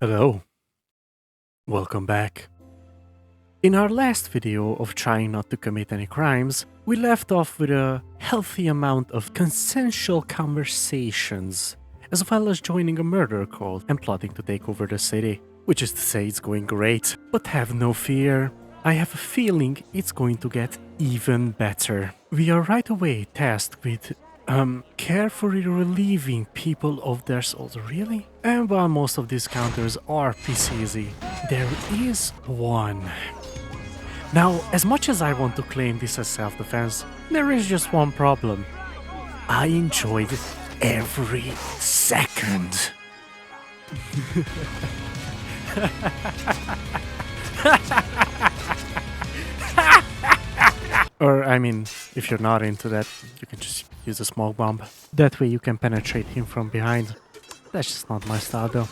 Hello, welcome back. In our last video of trying not to commit any crimes, we left off with a healthy amount of consensual conversations, as well as joining a murder cult and plotting to take over the city, which is to say it's going great. But have no fear, I have a feeling it's going to get even better. We are right away tasked with carefully relieving people of their souls, really? And while most of these counters are piece easy, there is one. Now, as much as I want to claim this as self-defense, there is just one problem. I enjoyed every second. Or, I mean, if you're not into that, you can just use a smoke bomb. That way you can penetrate him from behind. That's just not my style, though.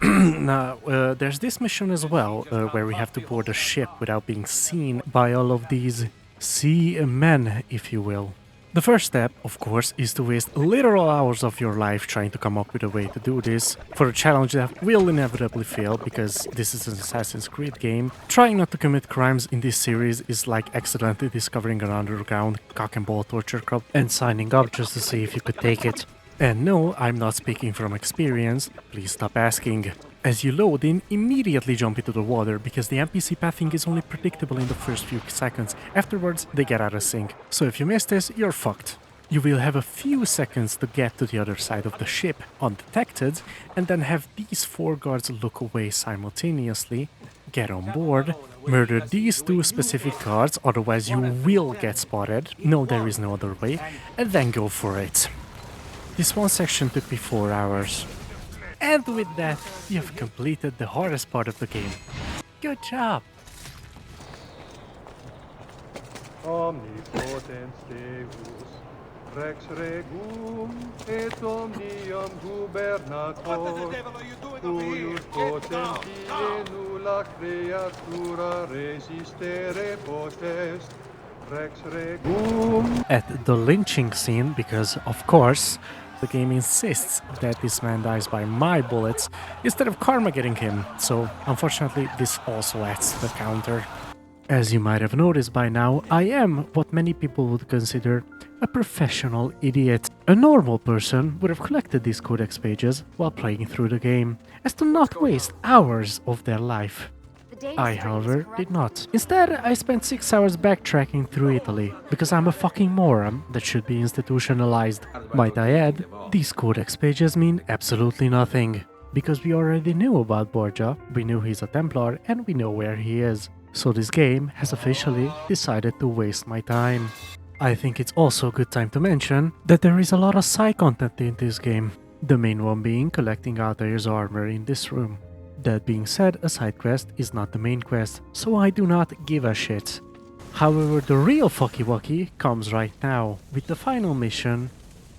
Now, there's this mission as well, where we have to board a ship without being seen by all of these sea men, if you will. The first step, of course, is to waste literal hours of your life trying to come up with a way to do this, for a challenge that will inevitably fail, because this is an Assassin's Creed game. Trying not to commit crimes in this series is like accidentally discovering an underground cock and ball torture club and signing up just to see if you could take it. And no, I'm not speaking from experience, please stop asking. As you load in, immediately jump into the water, because the NPC pathing is only predictable in the first few seconds. Afterwards, they get out of sync. So if you miss this, you're fucked. You will have a few seconds to get to the other side of the ship undetected, and then have these 4 guards look away simultaneously, get on board, murder these 2 specific guards, otherwise you will get spotted, no, there is no other way, and then go for it. This one section took me 4 hours. And with that, you've completed the hardest part of the game. Good job! Omnipotens Deus, Rex Regum, et omnium gubernator, cuius potentie nulla creatura resistere potest, Rex Regum. At the lynching scene, because of course, the game insists that this man dies by my bullets instead of karma getting him, so unfortunately this also adds to the counter. As you might have noticed by now, I am what many people would consider a professional idiot. A normal person would have collected these codex pages while playing through the game, as to not waste hours of their life. I, however, did not. Instead, I spent 6 hours backtracking through Italy, because I'm a fucking moron that should be institutionalized. Might I add, these codex pages mean absolutely nothing, because we already knew about Borgia, we knew he's a Templar, and we know where he is. So this game has officially decided to waste my time. I think it's also a good time to mention that there is a lot of side content in this game, the main one being collecting Altair's armor in this room. That being said, a side quest is not the main quest, so I do not give a shit. However, the real fucky wucky comes right now, with the final mission,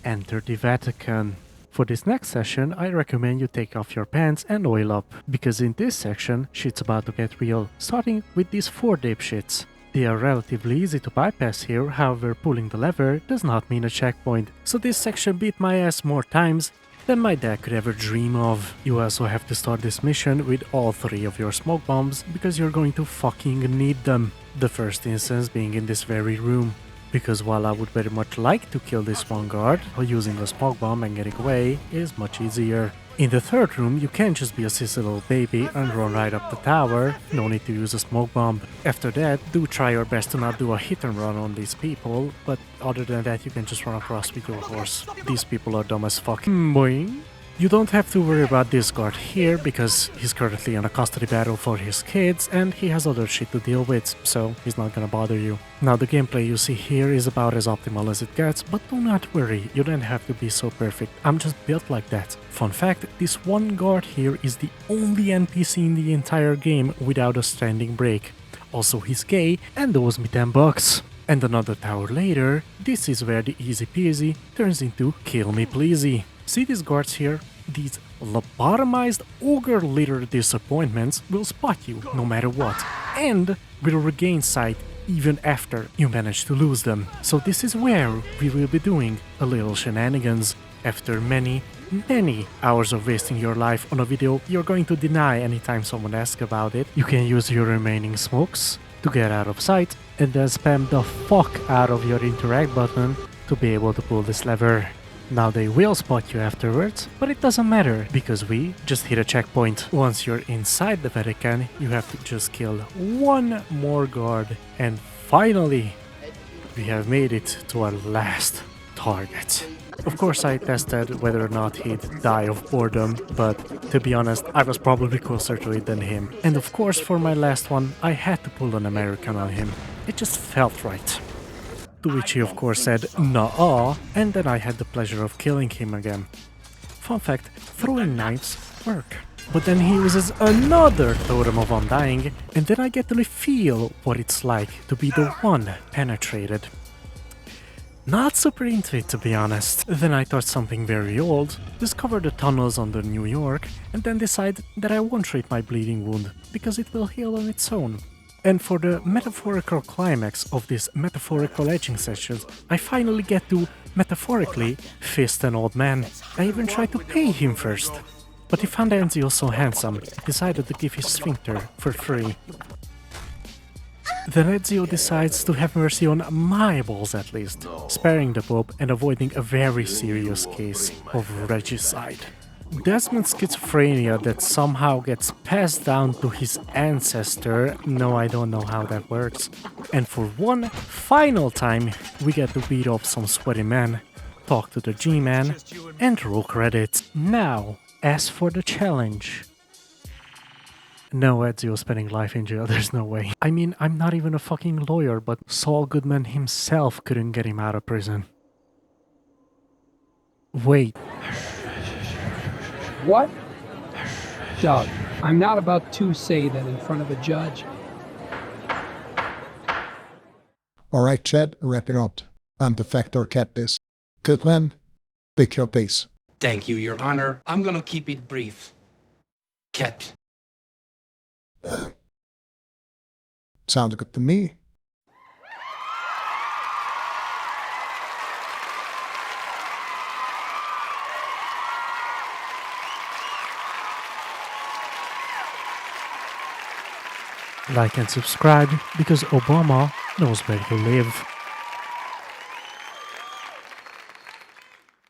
Enter the Vatican. For this next session, I recommend you take off your pants and oil up, because in this section, shit's about to get real, starting with these 4 dipshits. They are relatively easy to bypass here, however pulling the lever does not mean a checkpoint, so this section beat my ass more times than my dad could ever dream of. You also have to start this mission with all 3 of your smoke bombs, because you're going to fucking need them. The first instance being in this very room, because while I would very much like to kill this one guard, using a smoke bomb and getting away is much easier. In the third room, you can just be a sissy little baby and run right up the tower, no need to use a smoke bomb. After that, do try your best to not do a hit and run on these people, but other than that you can just run across with your horse. These people are dumb as fuck. Boing. You don't have to worry about this guard here, because he's currently in a custody battle for his kids and he has other shit to deal with, so he's not gonna bother you. Now the gameplay you see here is about as optimal as it gets, but do not worry, you don't have to be so perfect, I'm just built like that. Fun fact, this one guard here is the only NPC in the entire game without a standing break. Also he's gay and owes me $10. And another tower later, this is where the easy peasy turns into kill me pleasy. See these guards here? These lobotomized ogre-littered disappointments will spot you no matter what, and will regain sight even after you manage to lose them. So this is where we will be doing a little shenanigans. After many many hours of wasting your life on a video you're going to deny anytime someone asks about it. You can use your remaining smokes to get out of sight and then spam the fuck out of your interact button to be able to pull this lever. Now they will spot you afterwards, but it doesn't matter because we just hit a checkpoint. Once you're inside the Vatican, you have to just kill one more guard, and finally we have made it to our last target. Of course I tested whether or not he'd die of boredom, but to be honest, I was probably closer to it than him. And of course for my last one, I had to pull an American on him. It just felt right. To which he of course said "Nuh-uh," and then I had the pleasure of killing him again. Fun fact, throwing knives work. But then he uses another totem of undying, and then I get to feel what it's like to be the one penetrated. Not super into it, to be honest. Then I touched something very old, discovered the tunnels under New York, and then decide that I won't treat my bleeding wound, because it will heal on its own. And for the metaphorical climax of this metaphorical edging session, I finally get to, metaphorically, fist an old man. I even tried to pay him first. But he found Enzio so handsome, he decided to give his sphincter for free. Then Ezio decides to have mercy on my balls at least, sparing the Pope and avoiding a very serious case of regicide. Desmond's schizophrenia that somehow gets passed down to his ancestor, no, I don't know how that works. And for one final time, we get to beat up some sweaty men, talk to the G-Man, and roll credits. Now, as for the challenge. No, Ezio spending life in jail, there's no way. I mean, I'm not even a fucking lawyer, but Saul Goodman himself couldn't get him out of prison. Wait. What? Doug, I'm not about to say that in front of a judge. Alright, Chad, wrap it up. I'm the Factor Cat this. Goodman, pick your pace. Thank you, Your Honor. I'm gonna keep it brief. Cat. Sounds good to me. Like and subscribe because Obama knows where you live.